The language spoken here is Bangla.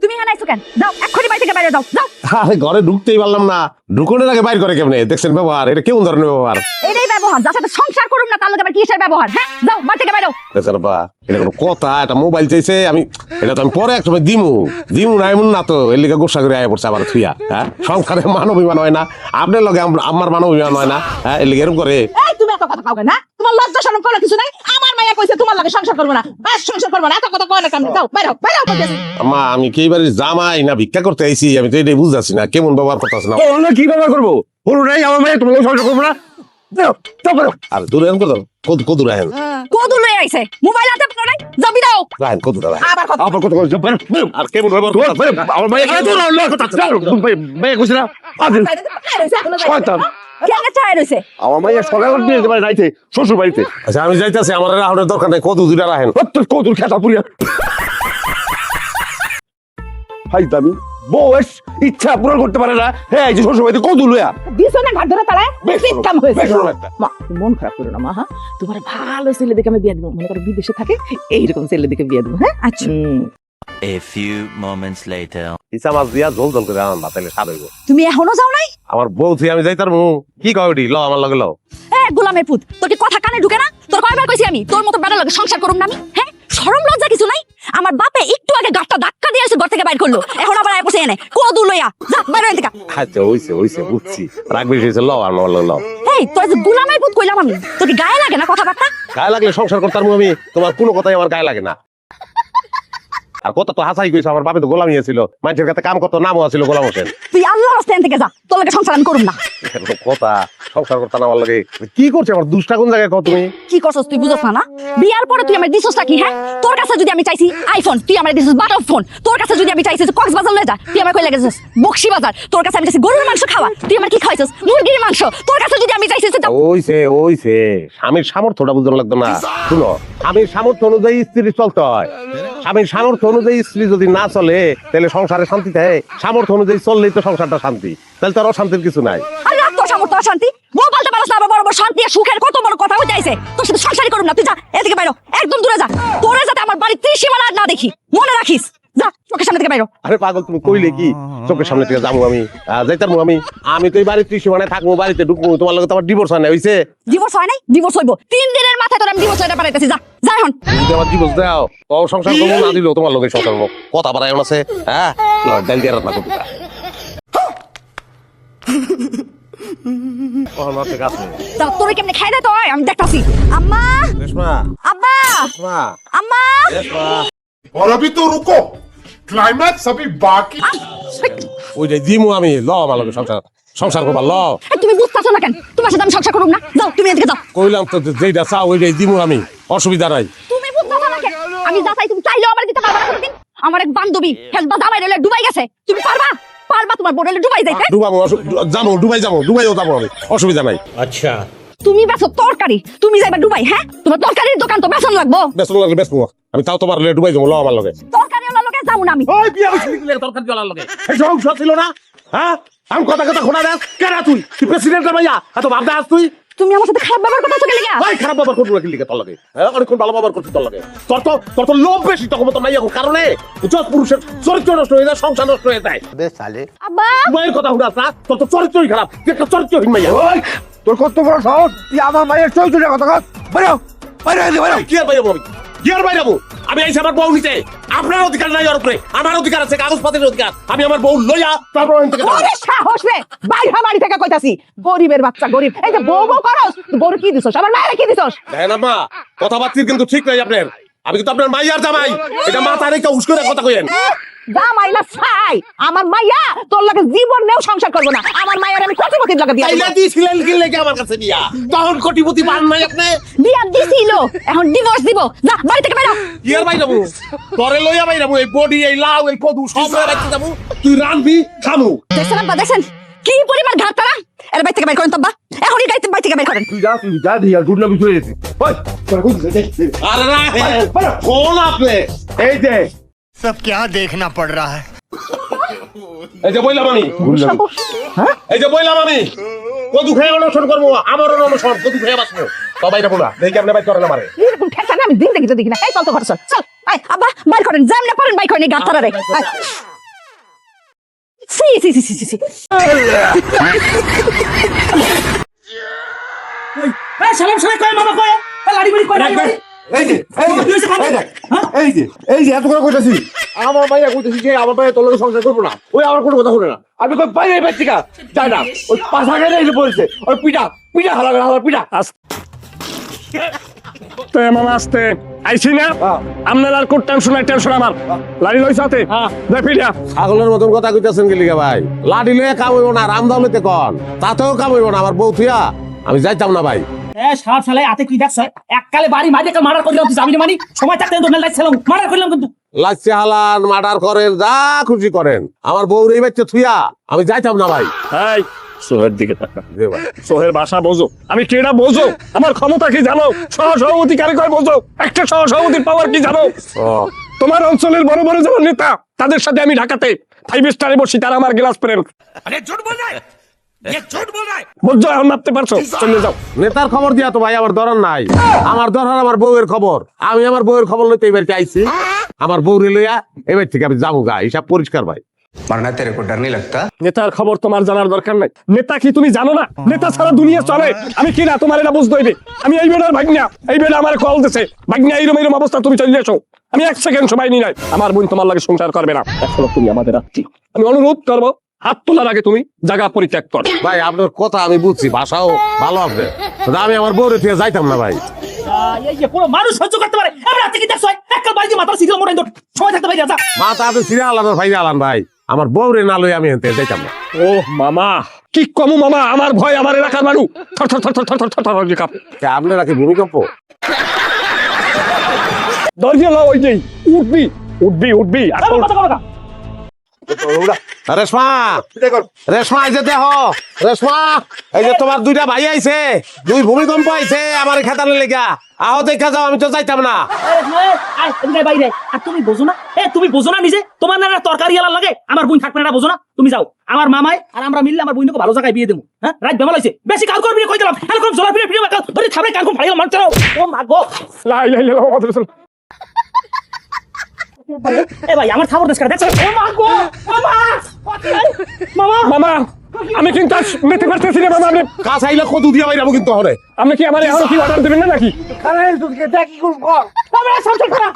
তুমি এখানে আইছো কেন? যাও এক্ষুনি বাড়ি থেকে বাইরে যাও যাও। আরে ঘরে ঢুকতেই পারলাম না, ঢুকনের আগে বাইর করে কেমনে? দেখছেন ব্যবহার, এটা কেমন ধরনের ব্যবহার? এটাই ব্যবহার, যার সাথে সংসার করুম না তার লগে আবার কিসের ব্যবহার? হ্যাঁ যাও বাড়ি থেকে বাইরে। দেখছেন বা, এটা কোনো কথা? এটা মোবাইল চাইছে, আমি এটা তো আমি পরে এক সময় দিমু না এমন না তো, এর লিগে গোসা করে আয়া পড়ছে আবার থুইয়া। হ্যাঁ, সংসারে মানবিমান হয় না, আপনার লগে আমার মানবিমান হয় না। হ্যাঁ, এর লিগে এরকম করে। এই তুমি এত কথা কাও না? তোমার লজ্জা শরম কোনো কিছু নাই? আমার মাইয়া কইছে তোমার লগে সংসার করব না, বাস সংসার করব না, এত কথা কয় না কেন? যাও বাইরে বাইরে কইতেছি। আম্মা, আমি কি এবারে জামাই না ভিক্ষা করতে আইছি? আমি তো এটাই বুঝতেছি না, কেমন ব্যবহার করতেছে না। ওরা কি ব্যবহার করবো? হলো নাই আমার মেয়ে, তোমাকে সংসার করবো না। যাও, যাও, যাও। আর দূরে এরকম করতাম, কদু রাহেন কদু লই আইছে, মোবাইল হাতে পড়ো নাই, যাও বিদাও। রাহেন কদু রাহেন। আবার কথা আবার কথা বলছো, বেরো, বেরো। আর কেমন ব্যবহার তোমার করতাছে? মেয়ে, আমার মেয়ে, মেয়ে কইছে না? আদিল, শয়তান। কেন চাই রইছে? আমার মেয়ে সকালে নিয়ে যেতে পারে নাইতে, শ্বশুর বাড়িতে। আচ্ছা, আমি যাইতাছি, আমার রাহনের দরকার নাই, কদু দুইটা রাহেন। তোর কদুর খেতা পুরিয়া। ভাই দামি বউ ইচ্ছা পূরণ করতে পারে না। হ্যাঁ, এই যে শ্বশুর বাড়িতে কদু লইয়া। দিছো না ঘাট ধরে তালায়? বেশ ঠিক কাম হয়েছে। বেশ ভালো একটা। মা মন খারাপ করো না মা। হ্যাঁ তোমার ভালো ছেলে দেখে আমি বিয়ে দেবো, মনে করো বিদেশে থাকে এইরকম ছেলে দেখে বিয়ে দেবো। হ্যাঁ আচ্ছা A few moments later. ইচ্ছা মাছ দিয়া ঝোল ঝোল করে আনবা, তাইলে স্বাদ হইব। তুমি এখনো যাও নাই? আমার বউ থুই আমি যাইতার মু কি কয় ওটি? ল আমার লগে ল। গোলামের পুত, তোর কি কথা কানে ঢুকে না? তোর কয়বার কইছি আমি তোর মতো বেড়া লগে সংসার করুম না আমি? হ্যাঁ শরম লজ্জা কিছু নাই? আমার বাপে একটু আগে গাটটা ধাক্কা দিয়ে ঘর থেকে বাইর করলো, এখন আবার আয় বসে এনে কদু লইয়া যা বাইরে হইতে কা। আচ্ছা, হইছে বুঝছি, রাগ বেশি হয়েছে, ল আমার লগে ল। এই তোর যে গোলামের পুত কইলাম আমি, তোর কি গায়ে লাগে না কথাবার্তা? গায়ে লাগলে সংসার করতাম আমি, তোমার কোনো কথাই আমার গায়ে লাগে না। আর কথা তো হাসাই কইছো, আমার বাপে তো গোলামি ছিল, মানুষের কাছে কাম করতো, নামও আছিল গোলাম হোসেন। তুই আল্লাহর রাস্তায় থেকে যা, তোর লগে সংসার আমি করুম না। কথা সংসার করতাম আমার লগে কি করছে? আমার দুষ্টা কোন জায়গায় কত? তুমি কি করছস তুই বুঝছ না? বিয়ার পরে তুই আমার দিছস কি? হ্যাঁ তোর কাছে যদি আমি চাইছি আইফোন, তুই আমার দিছস বাটন ফোন। তোর কাছে যদি আমি চাইছি কক্সবাজার লয়ে যা, তুই আমার কই লাগেছিস বকশি বাজার। তোর কাছে আমি চাইছি গরুর মাংস খাওয়া, তুই আমার কি খাইছস মুরগির মাংস। তোর কাছে যদি আমি চাইছি ওইছে স্বামীর সামর্থ্যটা বুঝতে লাগতো না। শুনো, স্বামীর সামর্থ্য অনুযায়ী স্ত্রী চলতে হয়। স্বামীর সামর্থ্য অনুযায়ী স্ত্রী যদি না চলে, তাহলে সংসারে শান্তি থাকে। সামর্থ্য অনুযায়ী চললেই তো সংসারটা শান্তি, তাহলে তো আর অশান্তির কিছু নাই। আরে রাখ তোর সামর্থ্য শান্তি, বউ বলতে পারছ না আবার বড় বড় শান্তি আর সুখের কত বড় কথা হয়ে যাইছে। তোর সাথে সংসারই করুম না, তুই যা এদিকে বাইরো, একদম দূরে যা। তোরে যাতে আমার বাড়ির ত্রিসীমানা না দেখি, মনে রাখিস। যা চোখের সামনে থেকে বাইরো। আরে পাগল, তুমি কইলে কি চোখের সামনে থেকে যাবো আমি? যাইতাম আমি তো এই বাড়ির ত্রিসীমানায় থাকবো, বাড়িতে ঢুকবো। তোমার লগে তো আমার ডিভোর্স হয় না, হইছে? ডিভোর্স হয় নাই? ডিভোর্স হইব 3 দিনের মাথায়। তোর আমি ডিভোর্স হইতে পারাইতেছি, যা যা এখন। যদি আমার ডিভোর্স দাও, ও সংসার করবো না, দিলেও তোমার লগে সংসার করবো। কথা বাড়ায় আছে। হ্যাঁ, ডাল দিয়ে রাত না করতে তা তোরে কেমনে খাই দে তো আমি দেখতাছি। আম্মা, রেশমা, আব্বা, রেশমা, আম্মা। রেশমা। और अभी तो रुको, क्लाइमैक्स अभी बाकी। ওই যে দিমু আমি, ল আমার লগে সংসার করবা, ল। এই, তুমি বুঝতাছো না কেন? তোমার সাথে আমি সংসার করুম না? যাও তুমি এদিকে যাও। কইলাম তো যেইটা চাও ওইটাই দিমু আমি, অসুবিধা নাই। তুমি বুঝতাছো না কেন? আমি যা চাই তুমি চাইলেও আমার দিতে পারবা না কোনদিন। আমার এক বান্ধবী হেলবা জামাই রেলে ডুবাই গেছে, তুমি পারবা? পারবা তোমার বোনেলে ডুবাই যাইতে? ডুবাবো, ডুবাইও যাবো আমি, অসুবিধা নাই। তুমি বেচো তরকারি, তুমি যাইবা ডুবাই? হ্যাঁ তোমার তরকারির দোকান তো বেচন লাগবো। বেসন লাগলে বেসবো, আমি তাও তোমার ডুবাই যাবো, ল আমার লগে। তরকারি ওলা লগে যাবো না আমি। ওই বিয়া হইছিলি কি লাগে তরকারি জলার লগে? এই সংসার ছিল না? হ্যাঁ, আমি কথা শোনা দেখ কেন? তুই প্রেসিডেন্টের ভাইয়া, এত ভাবতে আস তুই? তুমি আমার সাথে খারাপ ব্যবহার করতেছো কেন? ভাই, খারাপ ব্যবহার করবো না কি লিখে তোর লগে? হ্যাঁ, অনেকক্ষণ ভালো ব্যবহার করছিস তোর লগে। তোর তো লোভ বেশি, তখন তো নাই এখন কারণে যত পুরুষের চরিত্র নষ্ট হয়ে যায়, সংসার নষ্ট হয়ে যায়। আব্বা, মায়ের কথা শুনাস না? তোর তো চরিত্রই খারাপ, তুই একটা চরিত্রহীন মাইয়া। ওই, তোর কত বড় সাহস, তুই আমার মায়ের চরিত্রের কথা কস। বেরো, বাইরে হইতে বেরো। কি আর বাইরাবো আমি? কি আর বাইরাবো? আমি আইসি আমার বউ নিতে। আপনার অধিকার নাই ওর উপরে, আমার অধিকার আছে, কাগজপত্রের অধিকার। আমি আমার বউ লইয়া তারপর ওখান থেকে যাবো। ওরে সাহস রে, বাইরে বাড়ি থেকে কইতাছি। গরিবের বাচ্চা গরিব, এই যে বউ বউ করস, গরু কি দিছস? আমার মায়ের কি দিছস? দেখেন আম্মা, কথাবার্তির কিন্তু ঠিক নাই আপনার। আমি কিন্তু আপনার মাইয়ার জামাই, এটা মাথা রেখে উস্কে কথা কইেন। জামাই না ছাই, আমার মাইয়া তোর লগে জীবন নেও সংসার করবো না। আমার মায়ের আমি কোটিপতির লগে বিয়া তাইলে দিব। দিছিলেন কি লেগে আমার কাছে দিয়া? তখন কোটিপতি পান নাই আপনি? বিয়া দিছিল, এখন ডিভোর্স দিব। যা বাড়ি থেকে বেরো। কি আর বাইরাবো? পরে লইয়া বাইরাবো, এই বডি, এই লাউ, এই কদু সব লইয়া রাখতে যাবো। তুই রানবি, খামু। দেখছেন আব্বা, দেখছেন কি পরিমাণ ঘাট তারা? এর বাড়ি থেকে বের করেন তো আব্বা, এখনই গাইতে বাড়ি থেকে বের করেন। তুই যা দিয়া গুড নাম চলে গেছি। ওই, তোর কই দিছে? আরে না, ফোন আপনি। এই যে सब क्या देखना पड़ रहा है। এই যে বইলাম আমি, হ্যাঁ, এই যে বইলাম আমি কদু খেয়ে অনশন করবো, আমার অনশন কদু খেয়ে বাঁচবো। তো বাইরে বলা দেখি আপনি বাইর করেন আমারে এরকম ঠেকা না আমি দিন দেখি তো দেখি না এই চল তো ঘর চল চল আয় আব্বা বাইর করেন যেমনে পারেন বাইর করেন এই গাছটা রে সি সি সি সি সি এই সালাম সালাম কয় মামা কয় লাড়ি বাড়ি কয় লাড়ি বাড়ি এই যে এত করে কইতাছি আমার মাইয়া কইতাছি যে আমার ভাই তোর লগে সংসার করবো না ওই আমার কোনো কথা শুনে না আমি কই বাইরে বাইরে যাই না ওই পাশা গেলে এসে বলছে ওই পিটা পিটা হালা পিটা তো মামা আসতে আইছি না আপনার আর কোট টেনশন আমার লাড়ি লইছ হাতে দেখিয়া ছাগলের মতন কথা কইতাছেন কি লিগা ভাই লাডি লয়ে কাম হইব না রাম দাউলেতে কোন তাতেও কাম হইব না আমার বউ থুয়া আমি যাইতাম না ভাই এ সাপ শালা আতে কি দেখছ এককালে বাড়ি মারি একটা মার্ডার করলাম তুই জামিনে মানি সময় থাকতে তো মেলা ছিলাম মার্ডার করলাম কিন্তু লাচ্ছি হালান মার্ডার করেন যা খুশি করেন আমার বউ এই বাচ্চা থুয়া আমি যাইতাম না ভাই এই সোহের দিকে তাকা জি ভাই সোহের ভাষা বোঝো আমি কেডা বোঝো আমার ক্ষমতা কি জানো সহসভাপতি কারে কয় বোঝো একটা সহসভাপতির পাওয়ার কি জানো ও তোমার অঞ্চলের বড় বড় যেমন নেতা তাদের সাথে আমি ঢাকাতে 5 স্টারে বসি তারা আমার গ্লাস প্রেম বুঝছো এখন মাপতে পারছো চলে যাও নেতার খবর দিয়া তো ভাই আমার দরন নাই আমার দরকার আমার বউয়ের খবর আমি আমার বউয়ের খবর লইতে এবারে আইছি আমার বউরে লইয়া এবার থেকে আমি যাবো গা হিসাব পরিষ্কার ভাই मरना तेरे को डर नहीं लगता? নেতার খবর তোমার জানার দরকার নাই নেতা কি তুমি জানো না নেতা ছাড়া দুনিয়া চলে আমি কি না তোমার এটা বুঝতে হইবে আমি এই বেড়ার ভাগ্না এই বেড়া আমার কল দিছে ভাগ্না এইরকম অবস্থা তুমি চলে এসো আমি 1 সেকেন্ড সময় নি নাই আমার বোন তোমার লাগে সংসার করবে না এখনো তুমি আমাদের আত্মীয় আমি অনুরোধ করবো হাত তোলার আগে তুমি জায়গা পরিত্যাগ কর ভাই আপনার কথা আমি বুঝছি ভাষাও ভালো আছে আমি আমার বউরে থেকে যাইতাম না ভাই এই যে কোনো মানুষ সহ্য করতে পারে আমরা আতে কি দেখছ এককাল বাড়ি মাথার সিগল মোড়াই দর সময় থাকতে পারি যা মাথা আপনি সিরে আলান ভাই আলান ভাই আমার বউরে না লই আমি এনতে যাইতাম না ও মামা কি কমু মামা আমার ভয় আমার এলাকার মানুষ থর থর থর থর থর থর থর থর কাঁপে। আপনারা কি ভূমিকম্প দরজা লাও ওই যে উঠবি আসল কথা কথা রেশমা রেশমা এই যে দেহ রেশমা এই যে তোমার দুইটা ভাই আইছে দুই ভূমিকম্প আইছে আমার খেতালে লেগা আহ দেখা যাও আমি তো যাইতাম না আয় তুমি বাইরে আর তুমি বোঝো না তুমি বোঝো না নিজে তোমার না তরকারি আলার লাগে আমার বোন থাকবে না বোঝো না তুমি যাও আমার মামাই আর আমরা মিললে আমার বোনকে ভালো জায়গায় বিয়ে দেবো হ্যাঁ রাত বেমাল হইছে বেশি কাল করবি কই দিলাম এরকম জলা ফিরে ফিরে ধরে থামে কাল কোন ফাড়িয়ে মারতে ও মা গো লা ইলাহা ইল্লাল্লাহ মুহাম্মাদুর রাসূলুল্লাহ এ ভাই আমার খাবার দেশ করে দেখছো ও মা গো মামা মামা আমি কিন্তু আজ নিতে পারতেছি না মামা আপনি কাজ আইলে কদু দিয়া বাইরাবো কিন্তু হরে আপনি কি আমার এখন কি অর্ডার দেবেন না নাকি আমরা সংসার করা